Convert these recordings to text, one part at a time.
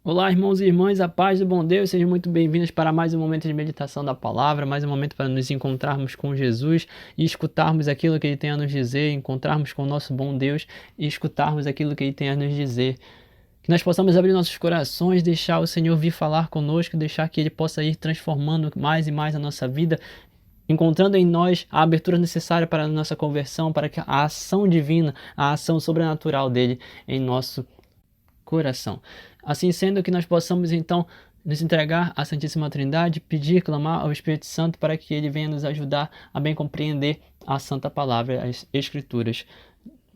Olá, irmãos e irmãs, a paz do bom Deus, sejam muito bem-vindos para mais um momento de meditação da palavra, mais um momento para nos encontrarmos com Jesus e escutarmos aquilo que Ele tem a nos dizer, encontrarmos com o nosso bom Deus e escutarmos aquilo que Ele tem a nos dizer. Que nós possamos abrir nossos corações, deixar o Senhor vir falar conosco, deixar que Ele possa ir transformando mais e mais a nossa vida, encontrando em nós a abertura necessária para a nossa conversão, para que a ação divina, a ação sobrenatural dEle em nosso coração. Assim sendo, que nós possamos então nos entregar à Santíssima Trindade, pedir, clamar ao Espírito Santo para que ele venha nos ajudar a bem compreender a Santa Palavra, as Escrituras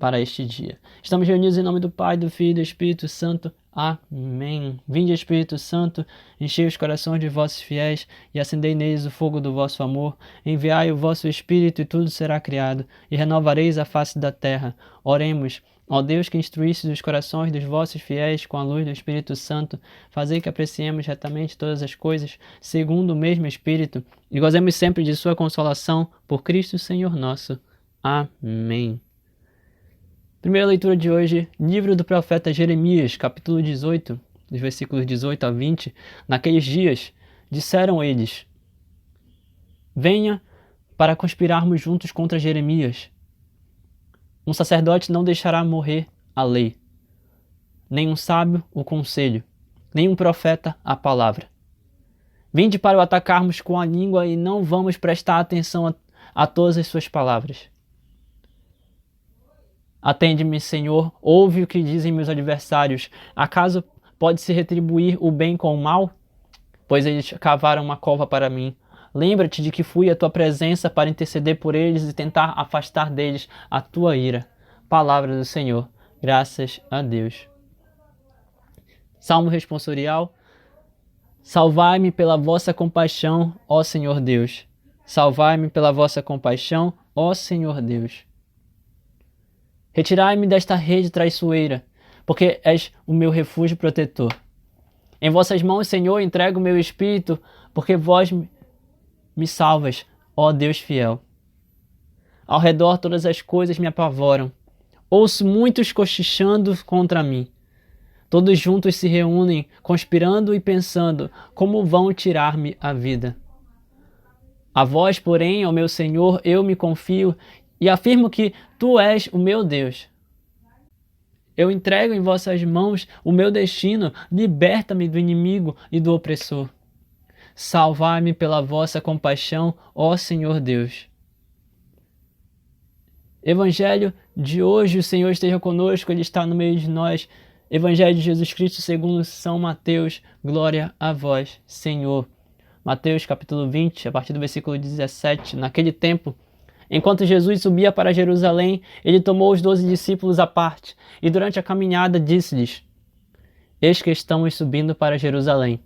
para este dia. Estamos reunidos em nome do Pai, do Filho e do Espírito Santo. Amém. Vinde, Espírito Santo, enchei os corações de vossos fiéis e acendei neles o fogo do vosso amor. Enviai o vosso Espírito e tudo será criado, e renovareis a face da terra. Oremos. Ó Deus, que instruísse os corações dos vossos fiéis com a luz do Espírito Santo, fazei que apreciemos retamente todas as coisas, segundo o mesmo Espírito, e gozemos sempre de sua consolação, por Cristo Senhor nosso. Amém. Primeira leitura de hoje, livro do profeta Jeremias, capítulo 18, dos versículos 18 a 20. Naqueles dias, disseram eles: Venha para conspirarmos juntos contra Jeremias. Um sacerdote não deixará morrer a lei, nem um sábio o conselho, nem um profeta a palavra. Vinde para o atacarmos com a língua e não vamos prestar atenção a todas as suas palavras. Atende-me, Senhor, ouve o que dizem meus adversários. Acaso pode-se retribuir o bem com o mal? Pois eles cavaram uma cova para mim. Lembra-te de que fui à tua presença para interceder por eles e tentar afastar deles a tua ira. Palavra do Senhor. Graças a Deus. Salmo responsorial. Salvai-me pela vossa compaixão, ó Senhor Deus. Salvai-me pela vossa compaixão, ó Senhor Deus. Retirai-me desta rede traiçoeira, porque és o meu refúgio protetor. Em vossas mãos, Senhor, entrego o meu espírito, porque vós me salvas, ó Deus fiel. Ao redor todas as coisas me apavoram. Ouço muitos cochichando contra mim. Todos juntos se reúnem, conspirando e pensando como vão tirar-me a vida. A vós, porém, ó meu Senhor, eu me confio e afirmo que tu és o meu Deus. Eu entrego em vossas mãos o meu destino, liberta-me do inimigo e do opressor. Salvai-me pela vossa compaixão, ó Senhor Deus. Evangelho de hoje, o Senhor esteja conosco, Ele está no meio de nós. Evangelho de Jesus Cristo segundo São Mateus, glória a vós, Senhor. Mateus capítulo 20, a partir do versículo 17. Naquele tempo, enquanto Jesus subia para Jerusalém, ele tomou os 12 discípulos à parte e durante a caminhada disse-lhes: Eis que estamos subindo para Jerusalém,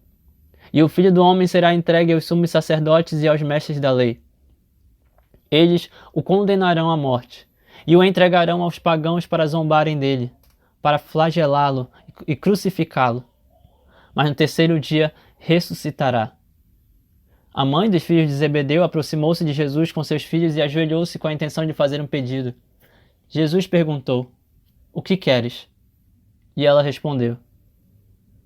e o Filho do Homem será entregue aos sumos sacerdotes e aos mestres da lei. Eles o condenarão à morte e o entregarão aos pagãos para zombarem dele, para flagelá-lo e crucificá-lo. Mas no terceiro dia ressuscitará. A mãe dos filhos de Zebedeu aproximou-se de Jesus com seus filhos e ajoelhou-se com a intenção de fazer um pedido. Jesus perguntou: O que queres? E ela respondeu: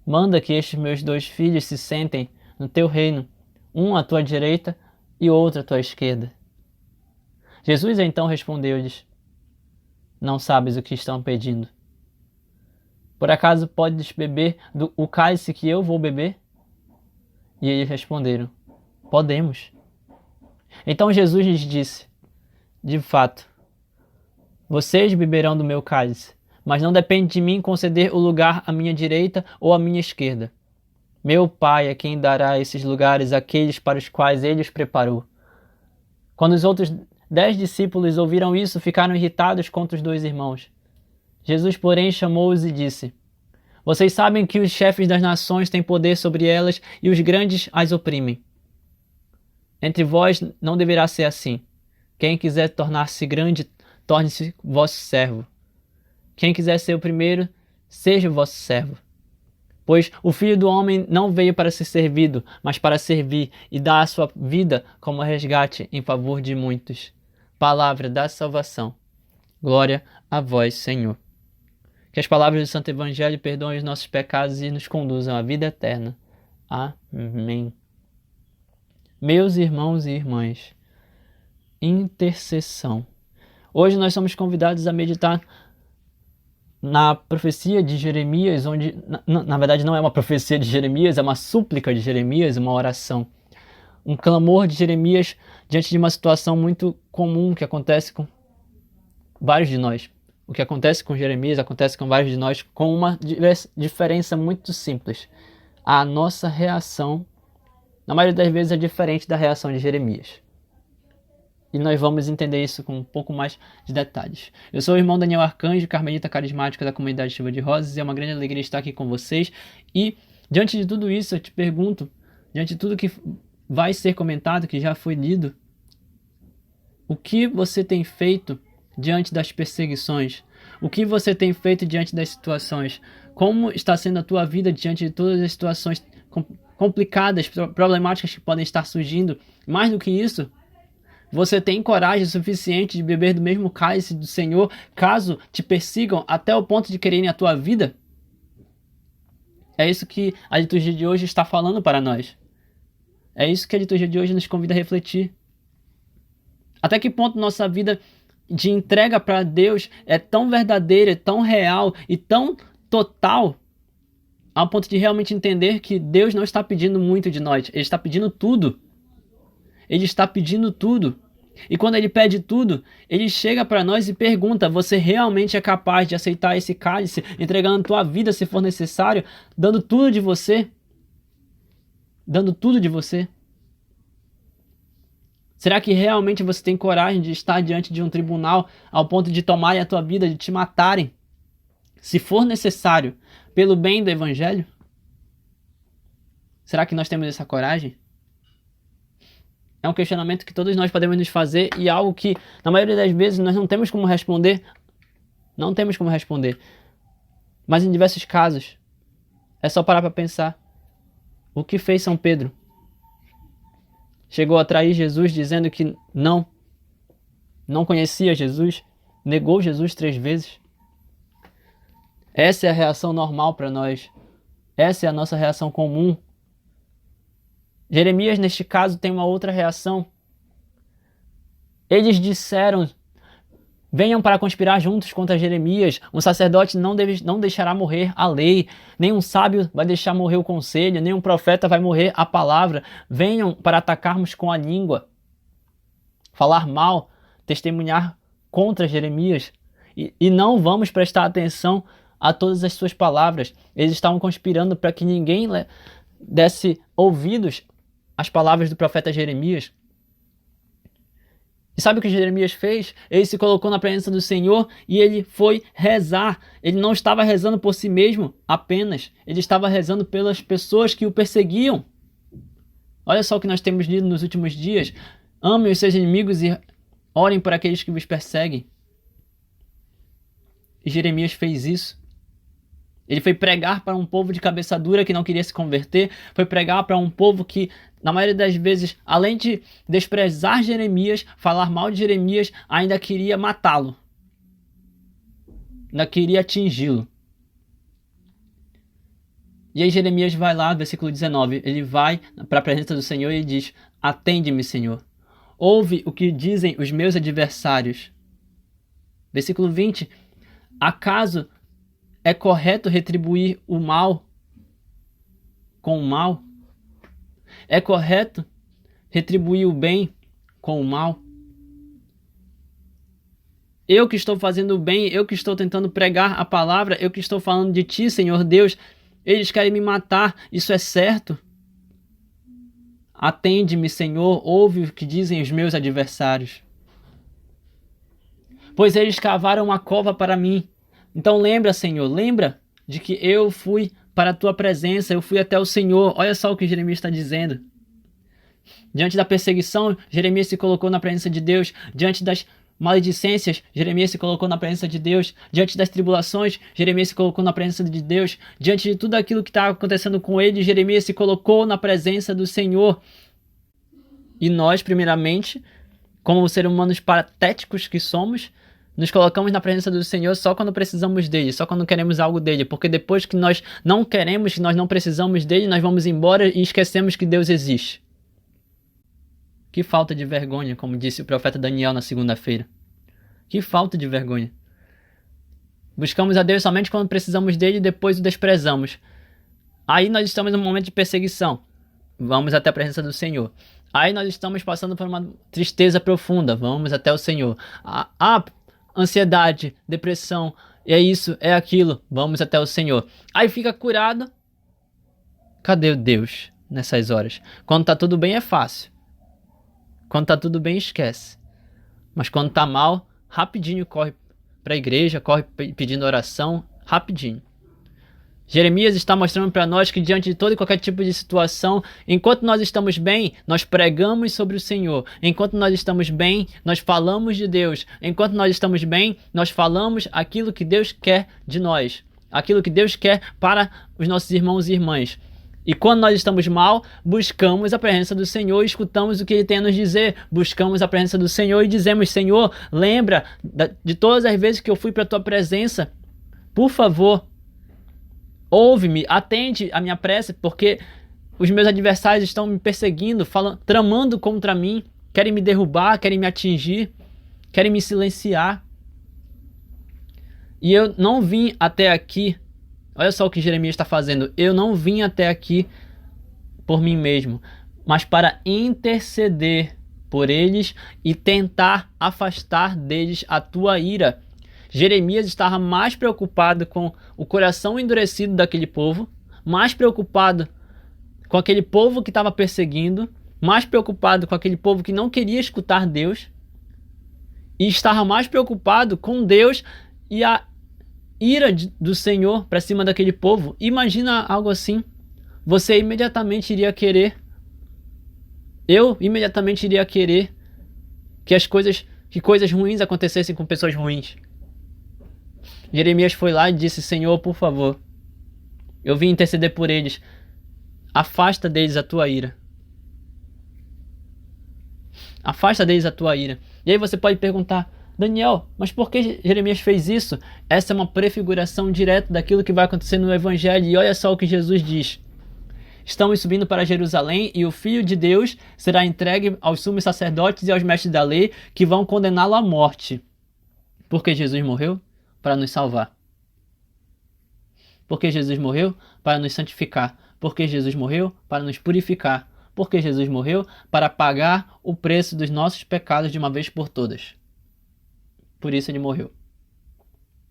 Manda que estes meus 2 filhos se sentem no teu reino, um à tua direita e outro à tua esquerda. Jesus então respondeu-lhes: Não sabes o que estão pedindo. Por acaso podes beber o cálice que eu vou beber? E eles responderam: Podemos. Então Jesus lhes disse: De fato, vocês beberão do meu cálice, mas não depende de mim conceder o lugar à minha direita ou à minha esquerda. Meu Pai é quem dará esses lugares àqueles para os quais ele os preparou. Quando os outros 10 discípulos ouviram isso, ficaram irritados contra os 2 irmãos. Jesus, porém, chamou-os e disse: Vocês sabem que os chefes das nações têm poder sobre elas e os grandes as oprimem. Entre vós não deverá ser assim. Quem quiser tornar-se grande, torne-se vosso servo. Quem quiser ser o primeiro, seja o vosso servo. Pois o Filho do Homem não veio para ser servido, mas para servir e dar a sua vida como resgate em favor de muitos. Palavra da salvação. Glória a vós, Senhor. Que as palavras do Santo Evangelho perdoem os nossos pecados e nos conduzam à vida eterna. Amém. Meus irmãos e irmãs, intercessão. Hoje nós somos convidados a meditar na profecia de Jeremias, onde, na verdade, não é uma profecia de Jeremias, é uma súplica de Jeremias, uma oração. Um clamor de Jeremias diante de uma situação muito comum que acontece com vários de nós. O que acontece com Jeremias acontece com vários de nós, com uma diferença muito simples. A nossa reação, na maioria das vezes, é diferente da reação de Jeremias. E nós vamos entender isso com um pouco mais de detalhes. Eu sou o irmão Daniel Arcanjo, carmelita carismático da comunidade Chuva de Rosas, e é uma grande alegria estar aqui com vocês. E, diante de tudo isso, eu te pergunto, diante de tudo que vai ser comentado, que já foi lido, o que você tem feito diante das perseguições? O que você tem feito diante das situações? Como está sendo a tua vida diante de todas as situações complicadas, problemáticas que podem estar surgindo? Mais do que isso, você tem coragem suficiente de beber do mesmo cálice do Senhor, caso te persigam até o ponto de quererem a tua vida? É isso que a liturgia de hoje está falando para nós. É isso que a liturgia de hoje nos convida a refletir. Até que ponto nossa vida de entrega para Deus é tão verdadeira, tão real e tão total, ao ponto de realmente entender que Deus não está pedindo muito de nós, Ele está pedindo tudo. Ele está pedindo tudo. E quando Ele pede tudo, Ele chega para nós e pergunta: você realmente é capaz de aceitar esse cálice, entregando tua vida se for necessário, dando tudo de você? Dando tudo de você? Será que realmente você tem coragem de estar diante de um tribunal ao ponto de tomarem a tua vida, de te matarem, se for necessário, pelo bem do Evangelho? Será que nós temos essa coragem? É um questionamento que todos nós podemos nos fazer e algo que, na maioria das vezes, nós não temos como responder. Não temos como responder. Mas em diversos casos, é só parar para pensar. O que fez São Pedro? Chegou a trair Jesus dizendo que não conhecia Jesus, negou Jesus 3 vezes. Essa é a reação normal para nós. Essa é a nossa reação comum. Jeremias, neste caso, tem uma outra reação. Eles disseram: venham para conspirar juntos contra Jeremias. Um sacerdote não deixará morrer a lei, nem um sábio vai deixar morrer o conselho, nem um profeta vai morrer a palavra. Venham para atacarmos com a língua, falar mal, testemunhar contra Jeremias. E não vamos prestar atenção a todas as suas palavras. Eles estavam conspirando para que ninguém desse ouvidos às palavras do profeta Jeremias. E sabe o que Jeremias fez? Ele se colocou na presença do Senhor e ele foi rezar. Ele não estava rezando por si mesmo apenas. Ele estava rezando pelas pessoas que o perseguiam. Olha só o que nós temos lido nos últimos dias. Amem os seus inimigos e orem por aqueles que vos perseguem. E Jeremias fez isso. Ele foi pregar para um povo de cabeça dura que não queria se converter. Foi pregar para um povo que, na maioria das vezes, além de desprezar Jeremias, falar mal de Jeremias, ainda queria matá-lo. Ainda queria atingi-lo. E aí Jeremias vai lá, versículo 19. Ele vai para a presença do Senhor e diz: atende-me, Senhor. Ouve o que dizem os meus adversários. Versículo 20. Acaso é correto retribuir o mal com o mal? É correto retribuir o bem com o mal? Eu que estou fazendo o bem, eu que estou tentando pregar a palavra, eu que estou falando de ti, Senhor Deus, eles querem me matar, isso é certo? Atende-me, Senhor, ouve o que dizem os meus adversários. Pois eles cavaram uma cova para mim. Então lembra, Senhor, lembra de que eu fui para a tua presença, eu fui até o Senhor. Olha só o que Jeremias está dizendo. Diante da perseguição, Jeremias se colocou na presença de Deus. Diante das maledicências, Jeremias se colocou na presença de Deus. Diante das tribulações, Jeremias se colocou na presença de Deus. Diante de tudo aquilo que está acontecendo com ele, Jeremias se colocou na presença do Senhor. E nós, primeiramente, como seres humanos patéticos que somos, nos colocamos na presença do Senhor só quando precisamos dele, só quando queremos algo dele, porque depois que nós não queremos, que nós não precisamos dele, nós vamos embora e esquecemos que Deus existe. Que falta de vergonha, como disse o profeta Daniel na segunda-feira. Que falta de vergonha. Buscamos a Deus somente quando precisamos dele e depois o desprezamos. Aí nós estamos num momento de perseguição. Vamos até a presença do Senhor. Aí nós estamos passando por uma tristeza profunda. Vamos até o Senhor. Ansiedade, depressão, é isso, é aquilo. Vamos até o Senhor. Aí fica curado. Cadê o Deus nessas horas? Quando tá tudo bem é fácil. Quando tá tudo bem esquece. Mas quando tá mal, rapidinho corre para a igreja, corre pedindo oração, rapidinho. Jeremias está mostrando para nós que diante de todo e qualquer tipo de situação, enquanto nós estamos bem, nós pregamos sobre o Senhor. Enquanto nós estamos bem, nós falamos de Deus. Enquanto nós estamos bem, nós falamos aquilo que Deus quer de nós. Aquilo que Deus quer para os nossos irmãos e irmãs. E quando nós estamos mal, buscamos a presença do Senhor e escutamos o que Ele tem a nos dizer. Buscamos a presença do Senhor e dizemos: Senhor, lembra de todas as vezes que eu fui para a Tua presença. Por favor, ouve-me, atende a minha prece, porque os meus adversários estão me perseguindo, tramando contra mim, querem me derrubar, querem me atingir, querem me silenciar. E eu não vim até aqui. Olha só o que Jeremias está fazendo. Eu não vim até aqui por mim mesmo, mas para interceder por eles e tentar afastar deles a tua ira. Jeremias estava mais preocupado com o coração endurecido daquele povo, mais preocupado com aquele povo que estava perseguindo, mais preocupado com aquele povo que não queria escutar Deus, e estava mais preocupado com Deus e a ira do Senhor para cima daquele povo. Imagina algo assim. Você imediatamente iria querer, eu imediatamente iria querer que coisas ruins acontecessem com pessoas ruins. Jeremias foi lá e disse: Senhor, por favor, eu vim interceder por eles. Afasta deles a tua ira. Afasta deles a tua ira. E aí você pode perguntar: Daniel, mas por que Jeremias fez isso? Essa é uma prefiguração direta daquilo que vai acontecer no Evangelho. E olha só o que Jesus diz. Estamos subindo para Jerusalém e o Filho de Deus será entregue aos sumos sacerdotes e aos mestres da lei, que vão condená-lo à morte. Porque Jesus morreu? Para nos salvar. Porque Jesus morreu? Para nos santificar. Porque Jesus morreu? Para nos purificar. Porque Jesus morreu? Para pagar o preço dos nossos pecados de uma vez por todas. Por isso ele morreu.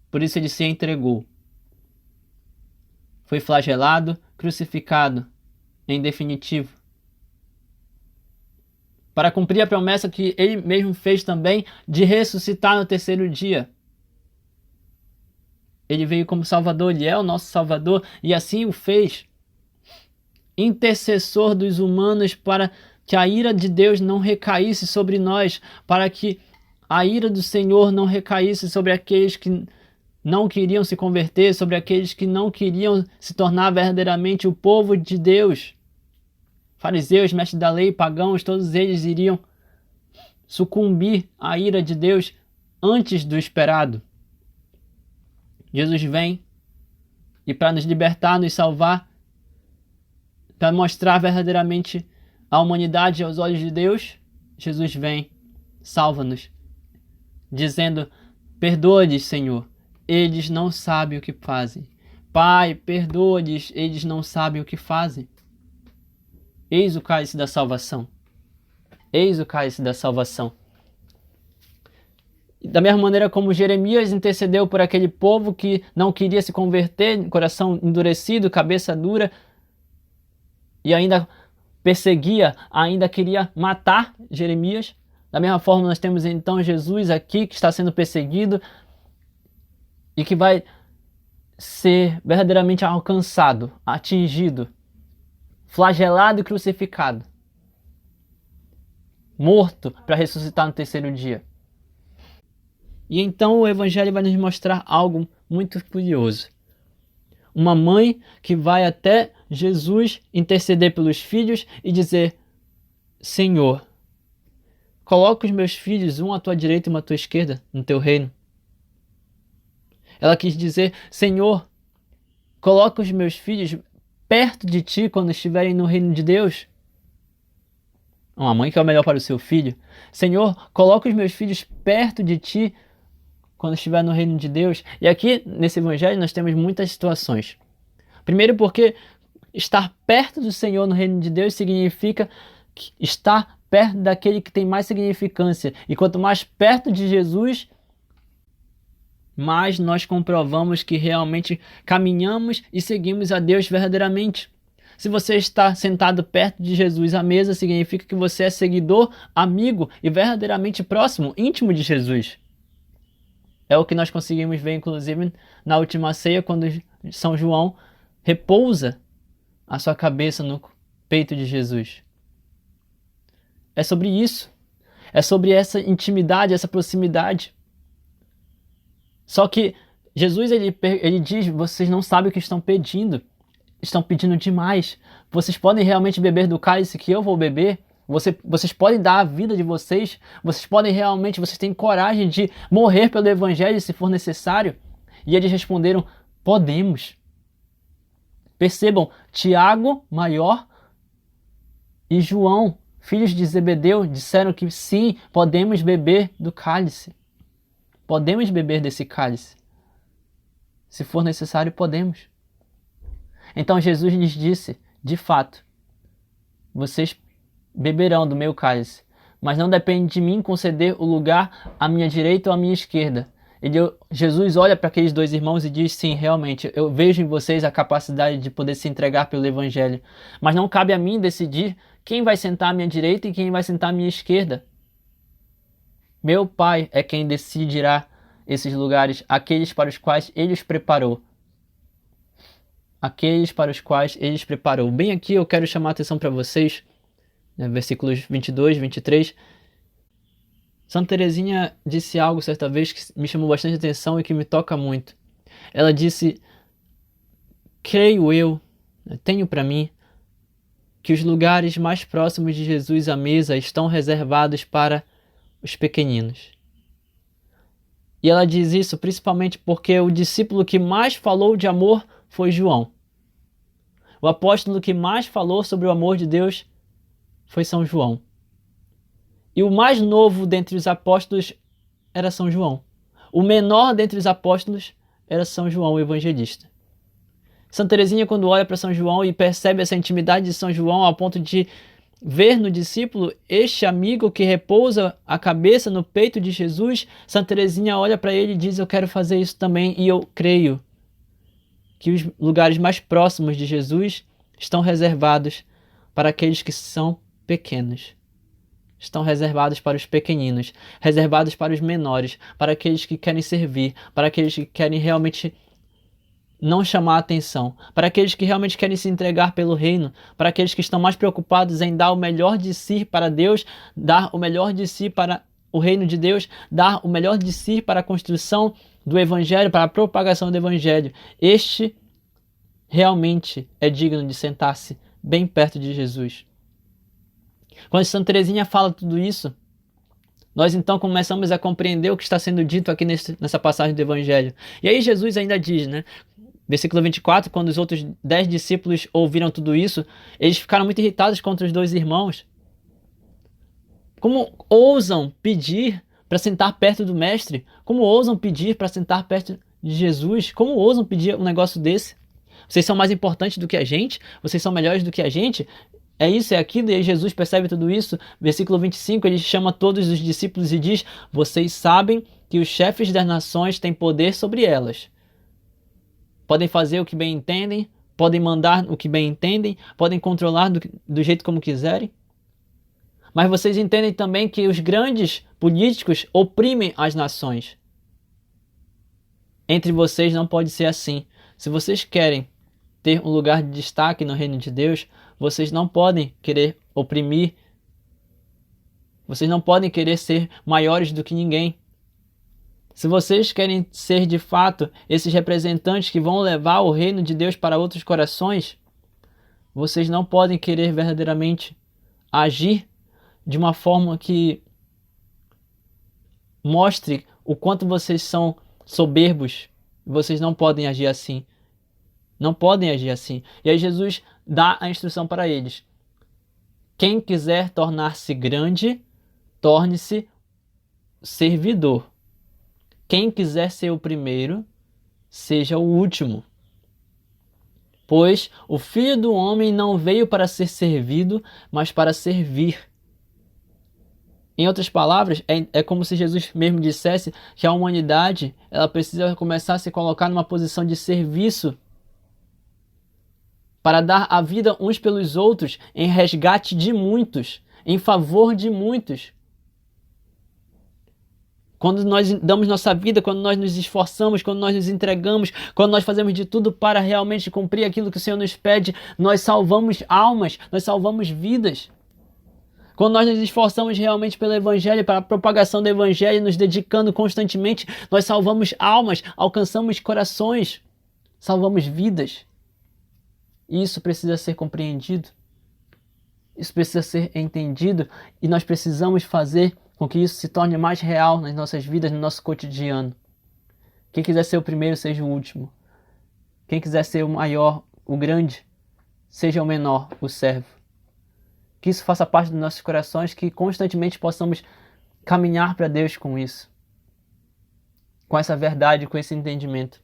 Por isso ele se entregou. Foi flagelado, crucificado, em definitivo. Para cumprir a promessa que ele mesmo fez também de ressuscitar no terceiro dia. Ele veio como Salvador, ele é o nosso Salvador, e assim o fez. Intercessor dos humanos para que a ira de Deus não recaísse sobre nós, para que a ira do Senhor não recaísse sobre aqueles que não queriam se converter, sobre aqueles que não queriam se tornar verdadeiramente o povo de Deus. Fariseus, mestres da lei, pagãos, todos eles iriam sucumbir à ira de Deus antes do esperado. Jesus vem e para nos libertar, nos salvar, para mostrar verdadeiramente a humanidade aos olhos de Deus, Jesus vem, salva-nos, dizendo: perdoa-lhes, Senhor, eles não sabem o que fazem. Pai, perdoa-lhes, eles não sabem o que fazem. Eis o cálice da salvação. Eis o cálice da salvação. Da mesma maneira como Jeremias intercedeu por aquele povo que não queria se converter, coração endurecido, cabeça dura, e ainda perseguia, ainda queria matar Jeremias. Da mesma forma nós temos então Jesus aqui que está sendo perseguido e que vai ser verdadeiramente alcançado, atingido, flagelado e crucificado, morto para ressuscitar no terceiro dia. E então o Evangelho vai nos mostrar algo muito curioso. Uma mãe que vai até Jesus interceder pelos filhos e dizer: Senhor, coloca os meus filhos, um à tua direita e um à tua esquerda, no teu reino. Ela quis dizer: Senhor, coloca os meus filhos perto de ti quando estiverem no reino de Deus. Uma mãe quer o melhor para o seu filho. Senhor, coloca os meus filhos perto de ti quando estiver no reino de Deus. E aqui, nesse evangelho, nós temos muitas situações. Primeiro porque estar perto do Senhor no reino de Deus significa estar perto daquele que tem mais significância. E quanto mais perto de Jesus, mais nós comprovamos que realmente caminhamos e seguimos a Deus verdadeiramente. Se você está sentado perto de Jesus à mesa, significa que você é seguidor, amigo e verdadeiramente próximo, íntimo de Jesus. É o que nós conseguimos ver, inclusive, na última ceia, quando São João repousa a sua cabeça no peito de Jesus. É sobre isso. É sobre essa intimidade, essa proximidade. Só que Jesus ele diz: vocês não sabem o que estão pedindo. Estão pedindo demais. Vocês podem realmente beber do cálice que eu vou beber? Vocês podem dar a vida de vocês? Vocês têm coragem de morrer pelo evangelho se for necessário? E eles responderam: podemos. Percebam, Tiago, maior, e João, filhos de Zebedeu, disseram que sim, podemos beber do cálice. Podemos beber desse cálice. Se for necessário, podemos. Então Jesus lhes disse: de fato, vocês beberão do meu cálice, mas não depende de mim conceder o lugar à minha direita ou à minha esquerda. Jesus olha para aqueles dois irmãos e diz: sim, realmente, eu vejo em vocês a capacidade de poder se entregar pelo evangelho, mas não cabe a mim decidir quem vai sentar à minha direita e quem vai sentar à minha esquerda. Meu Pai é quem decidirá esses lugares, aqueles para os quais Ele os preparou. Aqueles para os quais Ele os preparou. Bem aqui eu quero chamar a atenção para vocês, versículos 22, 23. Santa Teresinha disse algo certa vez que me chamou bastante atenção e que me toca muito. Ela disse: creio eu, tenho para mim, que os lugares mais próximos de Jesus à mesa estão reservados para os pequeninos. E ela diz isso principalmente porque o discípulo que mais falou de amor foi João. O apóstolo que mais falou sobre o amor de Deus foi São João. E o mais novo dentre os apóstolos era São João. O menor dentre os apóstolos era São João, o evangelista. Santa Teresinha, quando olha para São João e percebe essa intimidade de São João ao ponto de ver no discípulo este amigo que repousa a cabeça no peito de Jesus, Santa Teresinha olha para ele e diz: eu quero fazer isso também, e eu creio que os lugares mais próximos de Jesus estão reservados para aqueles que são pequenos. Estão reservados para os pequeninos, reservados para os menores, para aqueles que querem servir, para aqueles que querem realmente não chamar a atenção, para aqueles que realmente querem se entregar pelo reino, para aqueles que estão mais preocupados em dar o melhor de si para Deus, dar o melhor de si para o reino de Deus, dar o melhor de si para a construção do evangelho, para a propagação do evangelho. Este realmente é digno de sentar-se bem perto de Jesus. Quando Santa Teresinha fala tudo isso, nós então começamos a compreender o que está sendo dito aqui nessa passagem do evangelho. E aí Jesus ainda diz, versículo 24, quando os outros 10 discípulos ouviram tudo isso, eles ficaram muito irritados contra os dois irmãos. Como ousam pedir para sentar perto do mestre? Como ousam pedir para sentar perto de Jesus? Como ousam pedir um negócio desse? Vocês são mais importantes do que a gente? Vocês são melhores do que a gente? É isso, é aquilo, e aí Jesus percebe tudo isso. Versículo 25, ele chama todos os discípulos e diz: vocês sabem que os chefes das nações têm poder sobre elas. Podem fazer o que bem entendem, podem mandar o que bem entendem, podem controlar do jeito como quiserem. Mas vocês entendem também que os grandes políticos oprimem as nações. Entre vocês não pode ser assim. Se vocês querem ter um lugar de destaque no reino de Deus, vocês não podem querer oprimir. Vocês não podem querer ser maiores do que ninguém. Se vocês querem ser de fato esses representantes que vão levar o reino de Deus para outros corações, vocês não podem querer verdadeiramente agir de uma forma que mostre o quanto vocês são soberbos Vocês não podem agir assim. Não podem agir assim. E aí Jesus dá a instrução para eles. Quem quiser tornar-se grande, torne-se servidor. Quem quiser ser o primeiro, seja o último. Pois o Filho do Homem não veio para ser servido, mas para servir. Em outras palavras, é como se Jesus mesmo dissesse que a humanidade ela precisa começar a se colocar numa posição de serviço para dar a vida uns pelos outros em resgate de muitos, em favor de muitos. Quando nós damos nossa vida, quando nós nos esforçamos, quando nós nos entregamos, quando nós fazemos de tudo para realmente cumprir aquilo que o Senhor nos pede, nós salvamos almas, nós salvamos vidas. Quando nós nos esforçamos realmente pelo Evangelho, para a propagação do Evangelho, nos dedicando constantemente, nós salvamos almas, alcançamos corações, salvamos vidas. E isso precisa ser compreendido, isso precisa ser entendido e nós precisamos fazer com que isso se torne mais real nas nossas vidas, no nosso cotidiano. Quem quiser ser o primeiro, seja o último. Quem quiser ser o maior, o grande, seja o menor, o servo. Que isso faça parte dos nossos corações, que constantemente possamos caminhar para Deus com isso. Com essa verdade, com esse entendimento.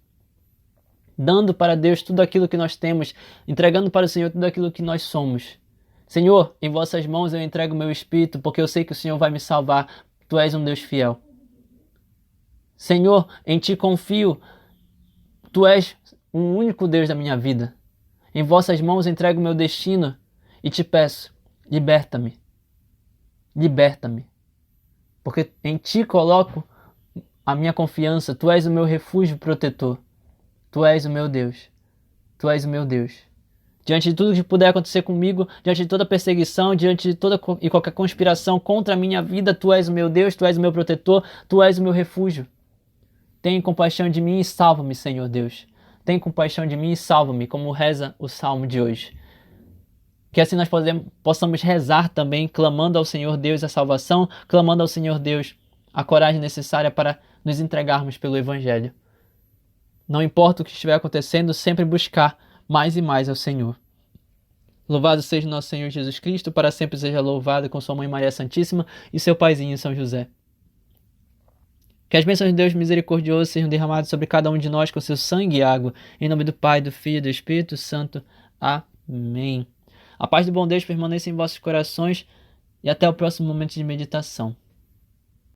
Dando para Deus tudo aquilo que nós temos, entregando para o Senhor tudo aquilo que nós somos. Senhor, em vossas mãos eu entrego o meu espírito, porque eu sei que o Senhor vai me salvar. Tu és um Deus fiel. Senhor, em ti confio. Tu és o único Deus da minha vida. Em vossas mãos entrego o meu destino e te peço, liberta-me. Liberta-me. Porque em ti coloco a minha confiança. Tu és o meu refúgio protetor. Tu és o meu Deus. Tu és o meu Deus. Diante de tudo que puder acontecer comigo, diante de toda perseguição, diante de toda e qualquer conspiração contra a minha vida, Tu és o meu Deus, Tu és o meu protetor, Tu és o meu refúgio. Tem compaixão de mim e salva-me, Senhor Deus. Tem compaixão de mim e salva-me, como reza o Salmo de hoje. Que assim nós possamos rezar também, clamando ao Senhor Deus a salvação, clamando ao Senhor Deus a coragem necessária para nos entregarmos pelo Evangelho. Não importa o que estiver acontecendo, sempre buscar mais e mais ao Senhor. Louvado seja o nosso Senhor Jesus Cristo, para sempre seja louvado com sua Mãe Maria Santíssima e seu Paizinho São José. Que as bênçãos de Deus misericordioso sejam derramadas sobre cada um de nós com seu sangue e água. Em nome do Pai, do Filho e do Espírito Santo. Amém. A paz do bom Deus permaneça em vossos corações e até o próximo momento de meditação.